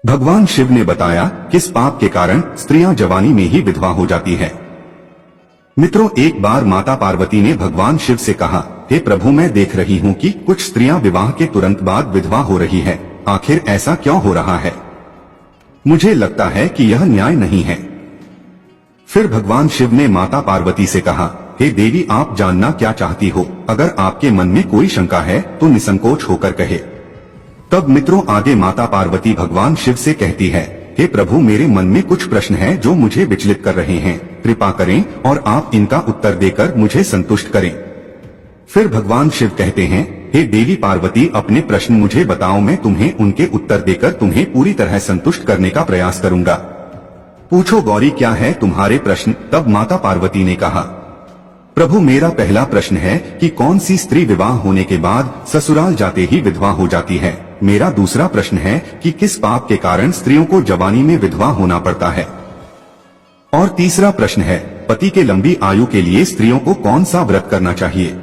भगवान शिव ने बताया किस पाप के कारण स्त्रियां जवानी में ही विधवा हो जाती है। मित्रों, एक बार माता पार्वती ने भगवान शिव से कहा, हे प्रभु, मैं देख रही हूँ कि कुछ स्त्रियां विवाह के तुरंत बाद विधवा हो रही है। आखिर ऐसा क्यों हो रहा है? मुझे लगता है कि यह न्याय नहीं है। फिर भगवान शिव ने माता पार्वती से कहा, हे देवी, आप जानना क्या चाहती हो? अगर आपके मन में कोई शंका है तो निसंकोच होकर कहे। तब मित्रों, आगे माता पार्वती भगवान शिव से कहती है, हे प्रभु, मेरे मन में कुछ प्रश्न हैं जो मुझे विचलित कर रहे हैं। कृपा करें और आप इनका उत्तर देकर मुझे संतुष्ट करें। फिर भगवान शिव कहते हैं, हे देवी पार्वती, अपने प्रश्न मुझे बताओ, मैं तुम्हें उनके उत्तर देकर तुम्हें पूरी तरह संतुष्ट करने का प्रयास करूंगा। पूछो गौरी, क्या है तुम्हारे प्रश्न? तब माता पार्वती ने कहा, प्रभु, मेरा पहला प्रश्न है कि कौन सी स्त्री विवाह होने के बाद ससुराल जाते ही विधवा हो जाती है। मेरा दूसरा प्रश्न है कि किस पाप के कारण स्त्रियों को जवानी में विधवा होना पड़ता है। और तीसरा प्रश्न है, पति के लंबी आयु के लिए स्त्रियों को कौन सा व्रत करना चाहिए।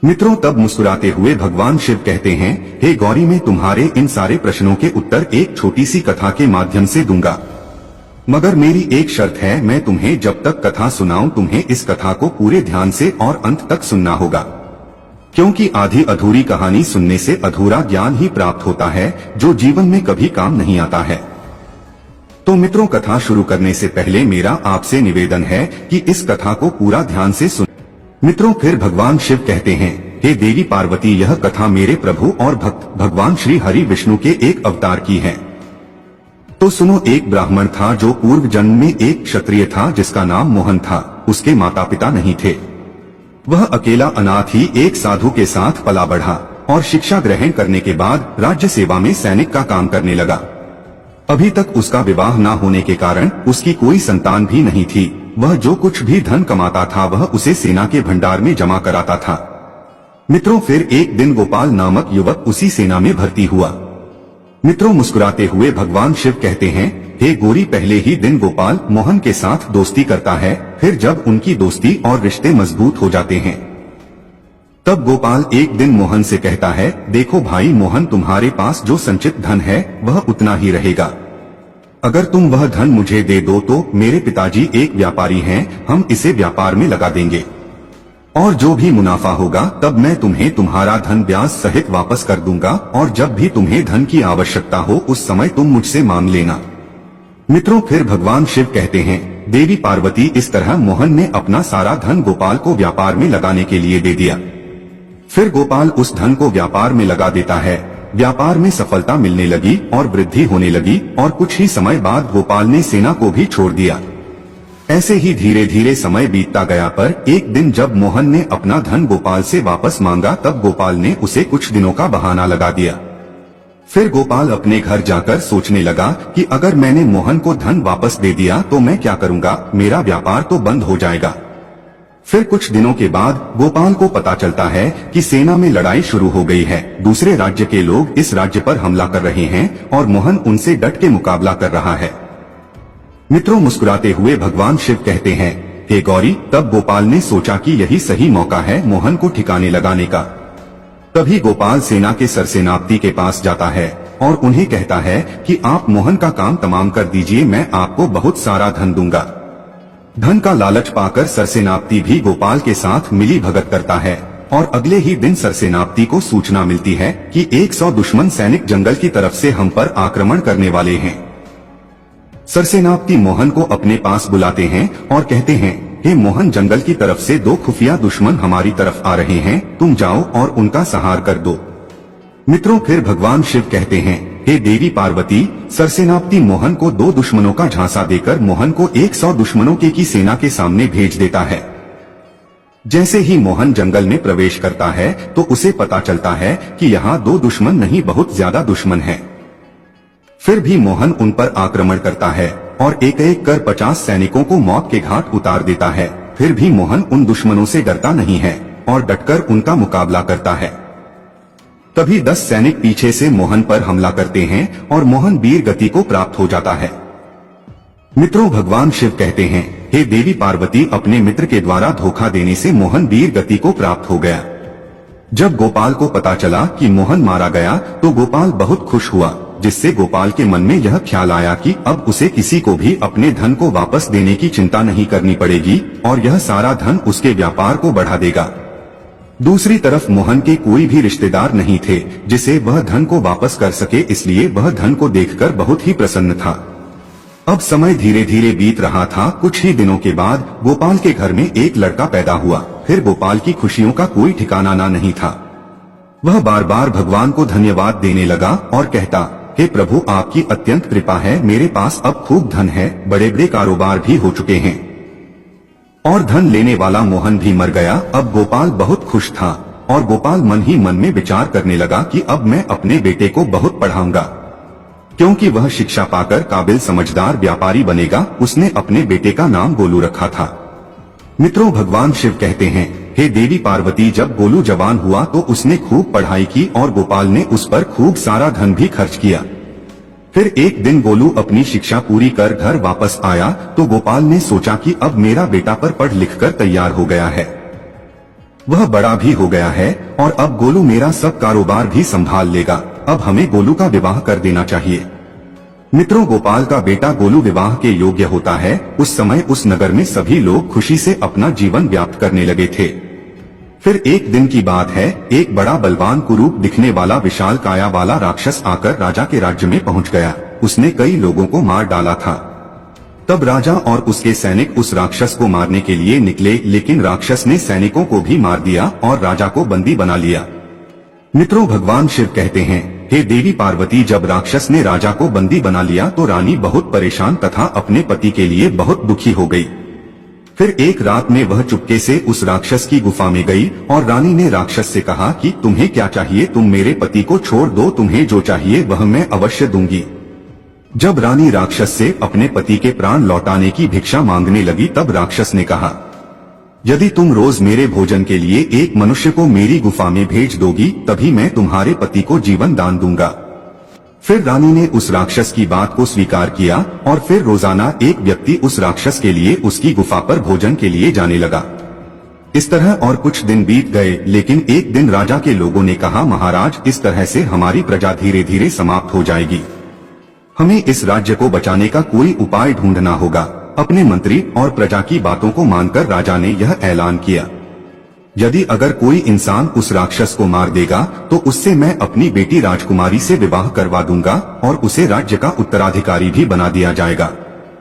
मित्रों, तब मुस्कुराते हुए भगवान शिव कहते हैं, हे गौरी, मैं तुम्हारे इन सारे प्रश्नों के उत्तर एक छोटी सी कथा के माध्यम से दूंगा, मगर मेरी एक शर्त है, मैं तुम्हें जब तक कथा सुनाऊं तुम्हें इस कथा को पूरे ध्यान से और अंत तक सुनना होगा, क्योंकि आधी अधूरी कहानी सुनने से अधूरा ज्ञान ही प्राप्त होता है जो जीवन में कभी काम नहीं आता है। तो मित्रों, कथा शुरू करने से पहले मेरा आपसे निवेदन है कि इस कथा को पूरा ध्यान से सुन। मित्रों, फिर भगवान शिव कहते हैं, हे देवी पार्वती, यह कथा मेरे प्रभु और भक्त भगवान श्री हरि विष्णु के एक अवतार की है। तो सुनो, एक ब्राह्मण था जो पूर्व जन्म में एक क्षत्रिय था जिसका नाम मोहन था। उसके माता पिता नहीं थे। वह अकेला अनाथ ही एक साधु के साथ पला बढ़ा और शिक्षा ग्रहण करने के बाद राज्य सेवा में सैनिक का काम करने लगा। अभी तक उसका विवाह न होने के कारण उसकी कोई संतान भी नहीं थी। वह जो कुछ भी धन कमाता था वह उसे सेना के भंडार में जमा कराता था। मित्रों, फिर एक दिन गोपाल नामक युवक उसी सेना में भर्ती हुआ। मित्रों, मुस्कुराते हुए भगवान शिव कहते हैं, हे गौरी, पहले ही दिन गोपाल मोहन के साथ दोस्ती करता है। फिर जब उनकी दोस्ती और रिश्ते मजबूत हो जाते हैं तब गोपाल एक दिन मोहन से कहता है, देखो भाई मोहन, तुम्हारे पास जो संचित धन है वह उतना ही रहेगा। अगर तुम वह धन मुझे दे दो तो मेरे पिताजी एक व्यापारी हैं, हम इसे व्यापार में लगा देंगे और जो भी मुनाफा होगा तब मैं तुम्हें तुम्हारा धन ब्याज सहित वापस कर दूंगा, और जब भी तुम्हें धन की आवश्यकता हो उस समय तुम मुझसे मांग लेना। मित्रों, फिर भगवान शिव कहते हैं, देवी पार्वती, इस तरह मोहन ने अपना सारा धन गोपाल को व्यापार में लगाने के लिए दे दिया। फिर गोपाल उस धन को व्यापार में लगा देता है। व्यापार में सफलता मिलने लगी और वृद्धि होने लगी और कुछ ही समय बाद गोपाल ने सेना को भी छोड़ दिया। ऐसे ही धीरे धीरे समय बीतता गया, पर एक दिन जब मोहन ने अपना धन गोपाल से वापस मांगा तब गोपाल ने उसे कुछ दिनों का बहाना लगा दिया। फिर गोपाल अपने घर जाकर सोचने लगा कि अगर मैंने मोहन को धन वापस दे दिया तो मैं क्या करूंगा, मेरा व्यापार तो बंद हो जाएगा। फिर कुछ दिनों के बाद गोपाल को पता चलता है कि सेना में लड़ाई शुरू हो गई है। दूसरे राज्य के लोग इस राज्य पर हमला कर रहे हैं और मोहन उनसे डट के मुकाबला कर रहा है। मित्रों, मुस्कुराते हुए भगवान शिव कहते हैं, हे गौरी, तब गोपाल ने सोचा कि यही सही मौका है मोहन को ठिकाने लगाने का। तभी गोपाल सेना के सरसेनापति के पास जाता है और उन्हें कहता है कि आप मोहन का काम तमाम कर दीजिए, मैं आपको बहुत सारा धन दूंगा। धन का लालच पाकर सरसेनापति भी गोपाल के साथ मिली भगत करता है और अगले ही दिन सरसेनापति को सूचना मिलती है कि 100 दुश्मन सैनिक जंगल की तरफ से हम पर आक्रमण करने वाले हैं। सरसेनापति मोहन को अपने पास बुलाते हैं और कहते हैं, हे मोहन, जंगल की तरफ से 2 खुफिया दुश्मन हमारी तरफ आ रहे हैं, तुम जाओ और उनका संहार कर दो। मित्रों, फिर भगवान शिव कहते हैं, हे देवी पार्वती, सरसेनापति मोहन को 2 दुश्मनों का झांसा देकर मोहन को 100 दुश्मनों की सेना के सामने भेज देता है। जैसे ही मोहन जंगल में प्रवेश करता है तो उसे पता चलता है कि यहाँ 2 दुश्मन नहीं, बहुत ज्यादा दुश्मन हैं। फिर भी मोहन उन पर आक्रमण करता है और एक एक कर 50 सैनिकों को मौत के घाट उतार देता है। फिर भी मोहन उन दुश्मनों से डरता नहीं है और डटकर उनका मुकाबला करता है। तभी 10 सैनिक पीछे से मोहन पर हमला करते हैं और मोहन वीर गति को प्राप्त हो जाता है। मित्रों, भगवान शिव कहते हैं, हे देवी पार्वती, अपने मित्र के द्वारा धोखा देने से मोहन वीर गति को प्राप्त हो गया। जब गोपाल को पता चला कि मोहन मारा गया तो गोपाल बहुत खुश हुआ। जिससे गोपाल के मन में यह ख्याल आया कि अब उसे किसी को भी अपने धन को वापस देने की चिंता नहीं करनी पड़ेगी और यह सारा धन उसके व्यापार को बढ़ा देगा। दूसरी तरफ मोहन के कोई भी रिश्तेदार नहीं थे जिसे वह धन को वापस कर सके, इसलिए वह धन को देखकर बहुत ही प्रसन्न था। अब समय धीरे धीरे बीत रहा था। कुछ ही दिनों के बाद गोपाल के घर में एक लड़का पैदा हुआ। फिर गोपाल की खुशियों का कोई ठिकाना ना नहीं था। वह बार बार भगवान को धन्यवाद देने लगा और कहता, हे प्रभु, आपकी अत्यंत कृपा है, मेरे पास अब खूब धन है, बड़े बड़े कारोबार भी हो चुके हैं। और धन लेने वाला मोहन भी मर गया। अब गोपाल बहुत खुश था और गोपाल मन ही मन में विचार करने लगा कि अब मैं अपने बेटे को बहुत पढ़ाऊंगा, क्योंकि वह शिक्षा पाकर काबिल समझदार व्यापारी बनेगा। उसने अपने बेटे का नाम गोलू रखा था। मित्रों, भगवान शिव कहते हैं, हे देवी पार्वती, जब गोलू जवान हुआ तो उसने खूब पढ़ाई की और गोपाल ने उस पर खूब सारा धन भी खर्च किया। फिर एक दिन गोलू अपनी शिक्षा पूरी कर घर वापस आया तो गोपाल ने सोचा कि अब मेरा बेटा पढ़ लिख कर तैयार हो गया है, वह बड़ा भी हो गया है और अब गोलू मेरा सब कारोबार भी संभाल लेगा। अब हमें गोलू का विवाह कर देना चाहिए। मित्रों, गोपाल का बेटा गोलू विवाह के योग्य होता है। उस समय उस नगर में सभी लोग खुशी से अपना जीवन व्याप्त करने लगे थे। फिर एक दिन की बात है, एक बड़ा बलवान कुरूप दिखने वाला विशाल काया वाला राक्षस आकर राजा के राज्य में पहुंच गया। उसने कई लोगों को मार डाला था। तब राजा और उसके सैनिक उस राक्षस को मारने के लिए निकले, लेकिन राक्षस ने सैनिकों को भी मार दिया और राजा को बंदी बना लिया। मित्रों, भगवान शिव कहते हैं, हे देवी पार्वती, जब राक्षस ने राजा को बंदी बना लिया तो रानी बहुत परेशान तथा अपने पति के लिए बहुत दुखी हो गई। फिर एक रात में वह चुपके से उस राक्षस की गुफा में गई और रानी ने राक्षस से कहा कि तुम्हें क्या चाहिए, तुम मेरे पति को छोड़ दो, तुम्हें जो चाहिए वह मैं अवश्य दूंगी। जब रानी राक्षस से अपने पति के प्राण लौटाने की भिक्षा मांगने लगी तब राक्षस ने कहा, यदि तुम रोज मेरे भोजन के लिए एक मनुष्य को मेरी गुफा में भेज दोगी तभी मैं तुम्हारे पति को जीवन दान दूंगा। फिर रानी ने उस राक्षस की बात को स्वीकार किया और फिर रोजाना एक व्यक्ति उस राक्षस के लिए उसकी गुफा पर भोजन के लिए जाने लगा। इस तरह और कुछ दिन बीत गए, लेकिन एक दिन राजा के लोगों ने कहा, महाराज, इस तरह से हमारी प्रजा धीरे धीरे समाप्त हो जाएगी। हमें इस राज्य को बचाने का कोई उपाय ढूंढना होगा। अपने मंत्री और प्रजा की बातों को मानकर राजा ने यह ऐलान किया, यदि अगर कोई इंसान उस राक्षस को मार देगा तो उससे मैं अपनी बेटी राजकुमारी से विवाह करवा दूंगा और उसे राज्य का उत्तराधिकारी भी बना दिया जाएगा।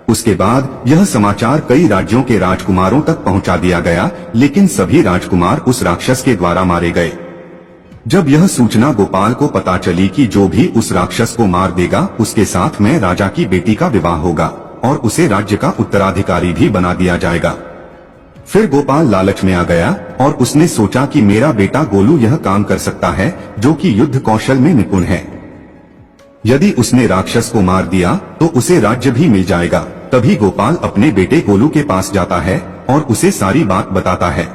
उसके बाद यह समाचार कई राज्यों के राजकुमारों तक पहुंचा दिया गया, लेकिन सभी राजकुमार उस राक्षस के द्वारा मारे गए। जब यह सूचना गोपाल को पता चली कि जो भी उस राक्षस को मार देगा उसके साथ में राजा की बेटी का विवाह होगा और उसे राज्य का उत्तराधिकारी भी बना दिया जाएगा। फिर गोपाल लालच में आ गया और उसने सोचा कि मेरा बेटा गोलू यह काम कर सकता है, जो कि युद्ध कौशल में निपुण है। यदि उसने राक्षस को मार दिया तो उसे राज्य भी मिल जाएगा। तभी गोपाल अपने बेटे गोलू के पास जाता है और उसे सारी बात बताता है,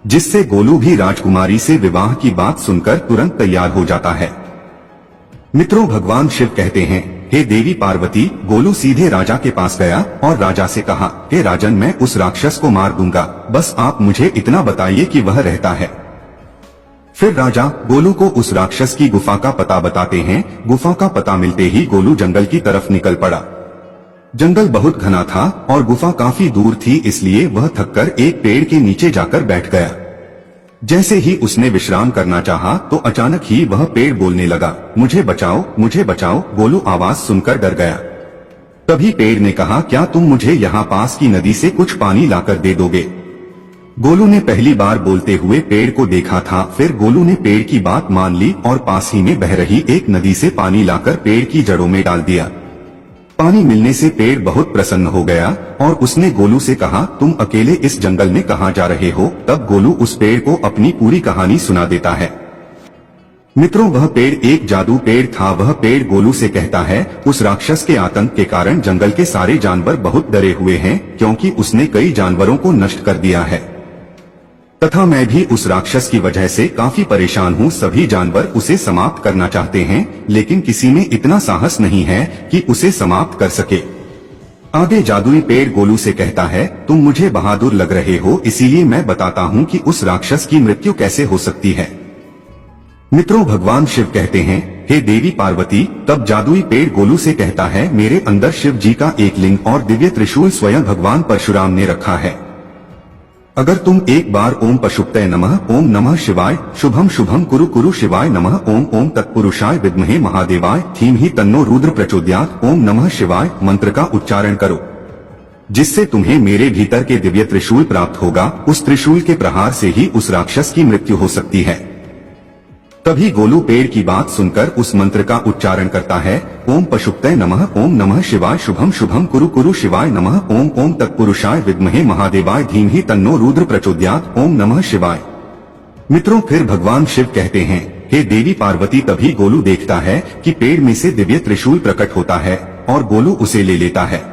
जिससे गोलू भी राजकुमारी से विवाह की बात सुनकर तुरंत तैयार हो जाता है। मित्रों, भगवान शिव कहते हैं, हे देवी पार्वती, गोलू सीधे राजा के पास गया और राजा से कहा, हे राजन, मैं उस राक्षस को मार दूंगा, बस आप मुझे इतना बताइए कि वह रहता है। फिर राजा गोलू को उस राक्षस की गुफा का पता बताते हैं। गुफा का पता मिलते ही गोलू जंगल की तरफ निकल पड़ा। जंगल बहुत घना था और गुफा काफी दूर थी, इसलिए वह थककर एक पेड़ के नीचे जाकर बैठ गया। जैसे ही उसने विश्राम करना चाहा तो अचानक ही वह पेड़ बोलने लगा, मुझे बचाओ, मुझे बचाओ। गोलू आवाज सुनकर डर गया। तभी पेड़ ने कहा, क्या तुम मुझे यहाँ पास की नदी से कुछ पानी लाकर दे दोगे? गोलू ने पहली बार बोलते हुए पेड़ को देखा था। फिर गोलू ने पेड़ की बात मान ली और पास ही में बह रही एक नदी से पानी लाकर पेड़ की जड़ों में डाल दिया। पानी मिलने से पेड़ बहुत प्रसन्न हो गया और उसने गोलू से कहा, तुम अकेले इस जंगल में कहाँ जा रहे हो? तब गोलू उस पेड़ को अपनी पूरी कहानी सुना देता है। मित्रों, वह पेड़ एक जादू पेड़ था। वह पेड़ गोलू से कहता है, उस राक्षस के आतंक के कारण जंगल के सारे जानवर बहुत डरे हुए हैं, क्योंकि उसने कई जानवरों को नष्ट कर दिया है, तथा मैं भी उस राक्षस की वजह से काफी परेशान हूँ। सभी जानवर उसे समाप्त करना चाहते हैं, लेकिन किसी में इतना साहस नहीं है कि उसे समाप्त कर सके। आगे जादुई पेड़ गोलू से कहता है, तुम मुझे बहादुर लग रहे हो, इसीलिए मैं बताता हूँ कि उस राक्षस की मृत्यु कैसे हो सकती है। मित्रों, भगवान शिव कहते हैं, हे देवी पार्वती। तब जादुई पेड़ गोलू से कहता है, मेरे अंदर शिव जी का एक लिंग और दिव्य त्रिशूल स्वयं भगवान परशुराम ने रखा है। अगर तुम एक बार ओम पशुपतये नमः, ओम नमः शिवाय, शुभम शुभम कुरु कुरु शिवाय नमः, ओम ओम तत्पुरुषाय विद्महे महादेवाय धीमहि तन्नो रुद्र प्रचोदयात्, ओम नमः शिवाय मंत्र का उच्चारण करो, जिससे तुम्हें मेरे भीतर के दिव्य त्रिशूल प्राप्त होगा। उस त्रिशूल के प्रहार से ही उस राक्षस की मृत्यु हो सकती है। तभी गोलू पेड़ की बात सुनकर उस मंत्र का उच्चारण करता है, ओम पशुपतये नमः, ओम नमः शिवाय, शुभम शुभम कुरु कुरु शिवाय नमः, ओम ओम तत्पुरुषाय विद्महे महादेवाय धीमहि तन्नो रुद्र प्रचोदयात्, ओम नमः शिवाय। मित्रों, फिर भगवान शिव कहते हैं, हे देवी पार्वती। तभी गोलू देखता है कि पेड़ में से दिव्य त्रिशूल प्रकट होता है और गोलू उसे ले लेता है।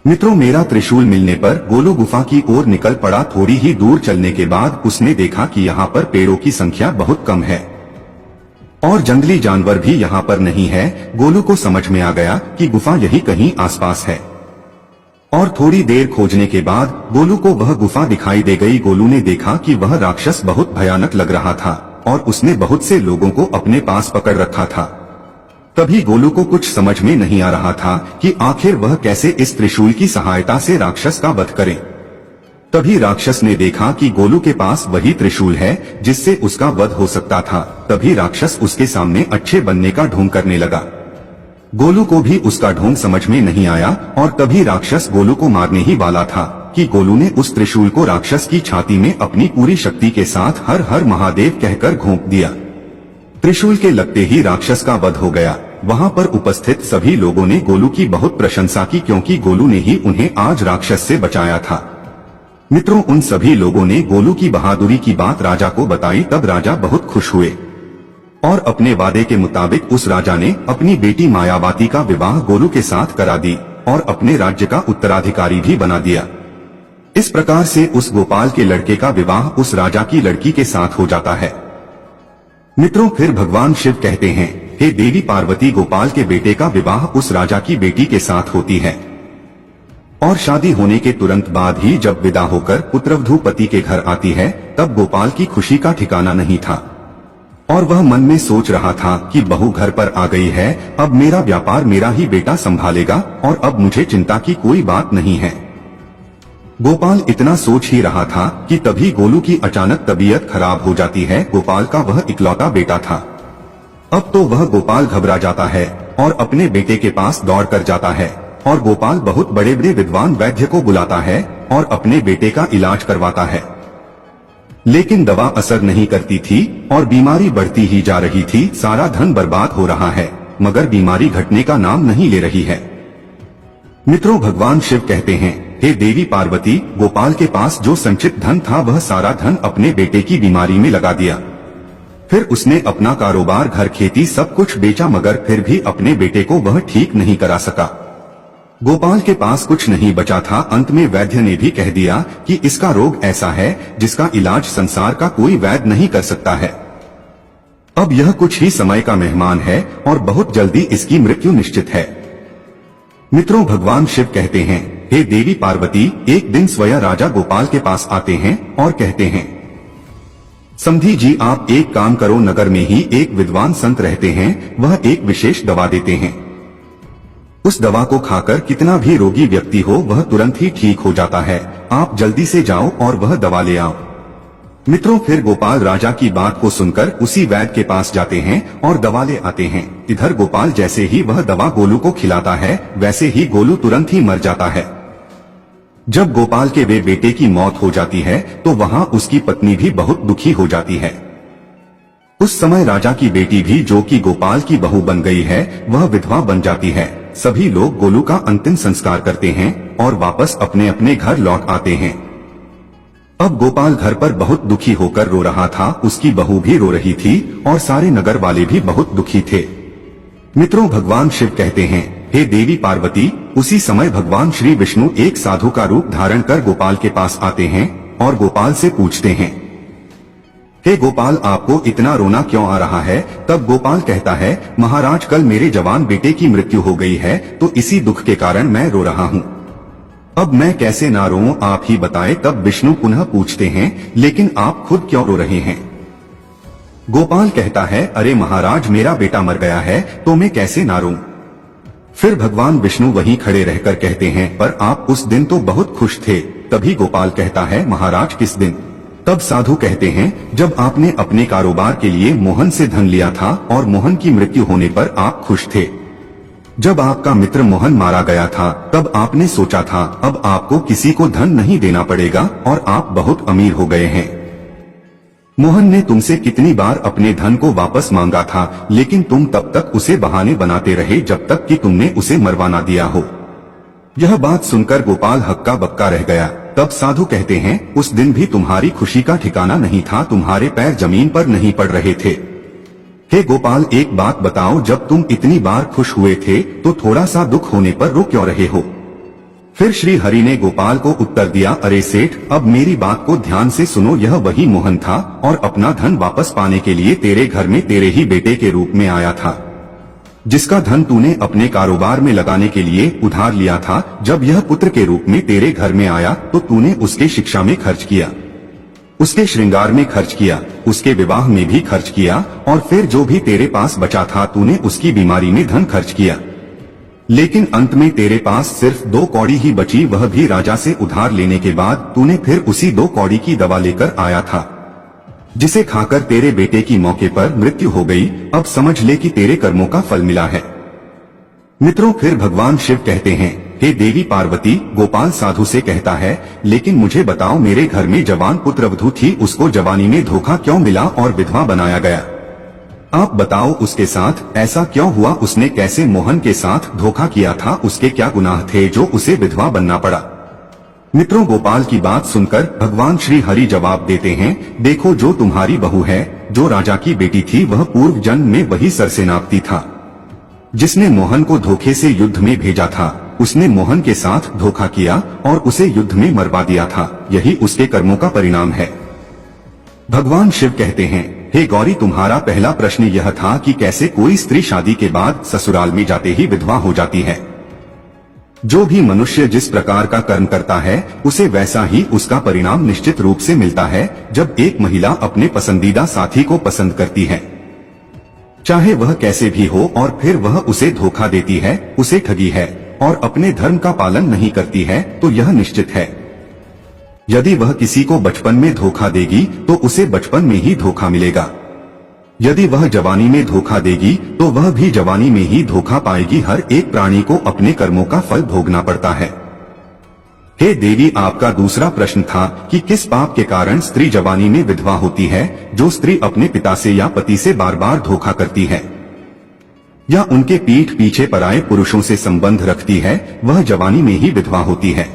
मित्रों, मेरा त्रिशूल मिलने पर गोलू गुफा की ओर निकल पड़ा। थोड़ी ही दूर चलने के बाद उसने देखा कि यहाँ पर पेड़ों की संख्या बहुत कम है और जंगली जानवर भी यहाँ पर नहीं है। गोलू को समझ में आ गया कि गुफा यही कहीं आसपास है और थोड़ी देर खोजने के बाद गोलू को वह गुफा दिखाई दे गई। गोलू ने देखा कि वह राक्षस बहुत भयानक लग रहा था और उसने बहुत से लोगों को अपने पास पकड़ रखा था। तभी गोलू को कुछ समझ में नहीं आ रहा था कि आखिर वह कैसे इस त्रिशूल की सहायता से राक्षस का वध करे। तभी राक्षस ने देखा कि गोलू के पास वही त्रिशूल है जिससे उसका वध हो सकता था। तभी राक्षस उसके सामने अच्छे बनने का ढोंग करने लगा। गोलू को भी उसका ढोंग समझ में नहीं आया और तभी राक्षस गोलू को मारने ही वाला था कि गोलू ने उस त्रिशूल को राक्षस की छाती में अपनी पूरी शक्ति के साथ हर हर महादेव कहकर घोंप दिया। त्रिशूल के लगते ही राक्षस का वध हो गया। वहां पर उपस्थित सभी लोगों ने गोलू की बहुत प्रशंसा की, क्योंकि गोलू ने ही उन्हें आज राक्षस से बचाया था। मित्रों, उन सभी लोगों ने गोलू की बहादुरी की बात राजा को बताई। तब राजा बहुत खुश हुए और अपने वादे के मुताबिक उस राजा ने अपनी बेटी मायावती का विवाह गोलू के साथ करा दी और अपने राज्य का उत्तराधिकारी भी बना दिया। इस प्रकार से उस गोपाल के लड़के का विवाह उस राजा की लड़की के साथ हो जाता है। मित्रों, फिर भगवान शिव कहते हैं, हे देवी पार्वती। गोपाल के बेटे का विवाह उस राजा की बेटी के साथ होती है और शादी होने के तुरंत बाद ही जब विदा होकर पुत्रवधू पति के घर आती है, तब गोपाल की खुशी का ठिकाना नहीं था और वह मन में सोच रहा था कि बहू घर पर आ गई है, अब मेरा व्यापार मेरा ही बेटा संभालेगा और अब मुझे चिंता की कोई बात नहीं है। गोपाल इतना सोच ही रहा था कि तभी गोलू की अचानक तबीयत खराब हो जाती है। गोपाल का वह इकलौता बेटा था। अब तो वह गोपाल घबरा जाता है और अपने बेटे के पास दौड़ कर जाता है और गोपाल बहुत बड़े बड़े विद्वान वैद्य को बुलाता है और अपने बेटे का इलाज करवाता है, लेकिन दवा असर नहीं करती थी और बीमारी बढ़ती ही जा रही थी। सारा धन बर्बाद हो रहा है मगर बीमारी घटने का नाम नहीं ले रही है। मित्रों, भगवान शिव कहते हैं, हे देवी पार्वती। गोपाल के पास जो संचित धन था वह सारा धन अपने बेटे की बीमारी में लगा दिया। फिर उसने अपना कारोबार, घर, खेती सब कुछ बेचा मगर फिर भी अपने बेटे को वह ठीक नहीं करा सका। गोपाल के पास कुछ नहीं बचा था। अंत में वैद्य ने भी कह दिया कि इसका रोग ऐसा है जिसका इलाज संसार का कोई वैद्य नहीं कर सकता है। अब यह कुछ ही समय का मेहमान है और बहुत जल्दी इसकी मृत्यु निश्चित है। मित्रों, भगवान शिव कहते हैं, हे देवी पार्वती। एक दिन स्वयं राजा गोपाल के पास आते हैं और कहते हैं, समधी जी, आप एक काम करो, नगर में ही एक विद्वान संत रहते हैं, वह एक विशेष दवा देते हैं। उस दवा को खाकर कितना भी रोगी व्यक्ति हो वह तुरंत ही ठीक हो जाता है। आप जल्दी से जाओ और वह दवा ले आओ। मित्रों, फिर गोपाल राजा की बात को सुनकर उसी वैद्य के पास जाते हैं और दवा ले आते हैं। इधर गोपाल जैसे ही वह दवा गोलू को खिलाता है वैसे ही गोलू तुरंत ही मर जाता है। जब गोपाल के वे बेटे की मौत हो जाती है तो वहाँ उसकी पत्नी भी बहुत दुखी हो जाती है। उस समय राजा की बेटी भी, जो कि गोपाल की बहू बन गई है, वह विधवा बन जाती है। सभी लोग गोलू का अंतिम संस्कार करते हैं और वापस अपने अपने घर लौट आते हैं। अब गोपाल घर पर बहुत दुखी होकर रो रहा था, उसकी बहू भी रो रही थी और सारे नगर वाले भी बहुत दुखी थे। मित्रों, भगवान शिव कहते हैं, हे देवी पार्वती। उसी समय भगवान श्री विष्णु एक साधु का रूप धारण कर गोपाल के पास आते हैं और गोपाल से पूछते हैं, हे गोपाल, आपको इतना रोना क्यों आ रहा है? तब गोपाल कहता है, महाराज, कल मेरे जवान बेटे की मृत्यु हो गई है तो इसी दुख के कारण मैं रो रहा हूँ। अब मैं कैसे ना रोऊं, आप ही बताएं। तब विष्णु पुनः पूछते हैं, लेकिन आप खुद क्यों रो रहे हैं? गोपाल कहता है, अरे महाराज, मेरा बेटा मर गया है तो मैं कैसे ना रोऊं। फिर भगवान विष्णु वहीं खड़े रहकर कहते हैं, पर आप उस दिन तो बहुत खुश थे। तभी गोपाल कहता है, महाराज किस दिन? तब साधु कहते हैं, जब आपने अपने कारोबार के लिए मोहन से धन लिया था और मोहन की मृत्यु होने पर आप खुश थे। जब आपका मित्र मोहन मारा गया था तब आपने सोचा था अब आपको किसी को धन नहीं देना पड़ेगा और आप बहुत अमीर हो गए हैं। मोहन ने तुमसे कितनी बार अपने धन को वापस मांगा था, लेकिन तुम तब तक उसे बहाने बनाते रहे जब तक कि तुमने उसे मरवा ना दिया हो। यह बात सुनकर गोपाल हक्का बक्का रह गया। तब साधु कहते हैं, उस दिन भी तुम्हारी खुशी का ठिकाना नहीं था, तुम्हारे पैर जमीन पर नहीं पड़ रहे थे। हे गोपाल, एक बात बताओ, जब तुम इतनी बार खुश हुए थे तो थोड़ा सा दुख होने पर रो क्यों रहे हो? फिर श्री हरि ने गोपाल को उत्तर दिया, अरे सेठ, अब मेरी बात को ध्यान से सुनो। यह वही मोहन था और अपना धन वापस पाने के लिए तेरे घर में तेरे ही बेटे के रूप में आया था, जिसका धन तूने अपने कारोबार में लगाने के लिए उधार लिया था। जब यह पुत्र के रूप में तेरे घर में आया तो तूने उसके शिक्षा में खर्च किया, उसके श्रृंगार में खर्च किया, उसके विवाह में भी खर्च किया, और फिर जो भी तेरे पास बचा था तूने उसकी बीमारी में धन खर्च किया। लेकिन अंत में तेरे पास सिर्फ 2 कौड़ी ही बची, वह भी राजा से उधार लेने के बाद तूने फिर उसी 2 कौड़ी की दवा लेकर आया था, जिसे खाकर तेरे बेटे की मौके पर मृत्यु हो गई। अब समझ ले कि तेरे कर्मों का फल मिला है। मित्रों, फिर भगवान शिव कहते हैं, हे देवी पार्वती, गोपाल साधु से कहता है, लेकिन मुझे बताओ, मेरे घर में जवान पुत्रवधू थी, उसको जवानी में धोखा क्यों मिला और विधवा बनाया गया? आप बताओ, उसके साथ ऐसा क्यों हुआ? उसने कैसे मोहन के साथ धोखा किया था? उसके क्या गुनाह थे जो उसे विधवा बनना पड़ा? मित्रों, गोपाल की बात सुनकर भगवान श्री हरि जवाब देते हैं, देखो, जो तुम्हारी बहू है, जो राजा की बेटी थी, वह पूर्व जन्म में वही सरसेनापति था जिसने मोहन को धोखे से युद्ध में भेजा था। उसने मोहन के साथ धोखा किया और उसे युद्ध में मरवा दिया था। यही उसके कर्मों का परिणाम है। भगवान शिव कहते हैं, हे गौरी, तुम्हारा पहला प्रश्न यह था कि कैसे कोई स्त्री शादी के बाद ससुराल में जाते ही विधवा हो जाती है। जो भी मनुष्य जिस प्रकार का कर्म करता है उसे वैसा ही उसका परिणाम निश्चित रूप से मिलता है। जब एक महिला अपने पसंदीदा साथी को पसंद करती है, चाहे वह कैसे भी हो, और फिर वह उसे धोखा देती है, उसे ठगी है और अपने धर्म का पालन नहीं करती है, तो यह निश्चित है, यदि वह किसी को बचपन में धोखा देगी तो उसे बचपन में ही धोखा मिलेगा। यदि वह जवानी में धोखा देगी तो वह भी जवानी में ही धोखा पाएगी। हर एक प्राणी को अपने कर्मों का फल भोगना पड़ता है। हे देवी, आपका दूसरा प्रश्न था कि किस पाप के कारण स्त्री जवानी में विधवा होती है। जो स्त्री अपने पिता से या पति से बार बार धोखा करती है या उनके पीठ पीछे पराये पुरुषों से संबंध रखती है, वह जवानी में ही विधवा होती है।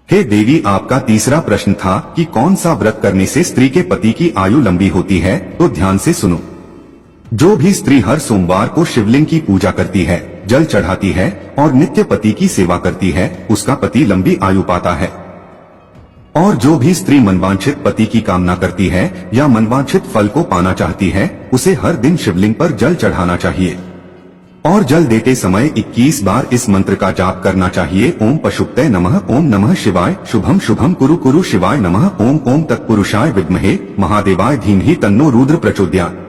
हे देवी, आपका तीसरा प्रश्न था कि कौन सा व्रत करने से स्त्री के पति की आयु लंबी होती है। तो ध्यान से सुनो। जो भी स्त्री हर सोमवार को शिवलिंग की पूजा करती है, जल चढ़ाती है और नित्य पति की सेवा करती है, उसका पति लंबी आयु पाता है। और जो भी स्त्री मनवांछित पति की कामना करती है या मनवांछित फल को पाना चाहती है, उसे हर दिन शिवलिंग पर जल चढ़ाना चाहिए और जल देते समय 21 बार इस मंत्र का जाप करना चाहिए। ओम पशुपते नमः, ओम नमः शिवाय, शुभम शुभम कुरु कुरु शिवाय नमः, ओम ओम तत्पुरुषाय विद्महे महादेवाय धीमहि तन्नो रुद्र प्रचोदयात्।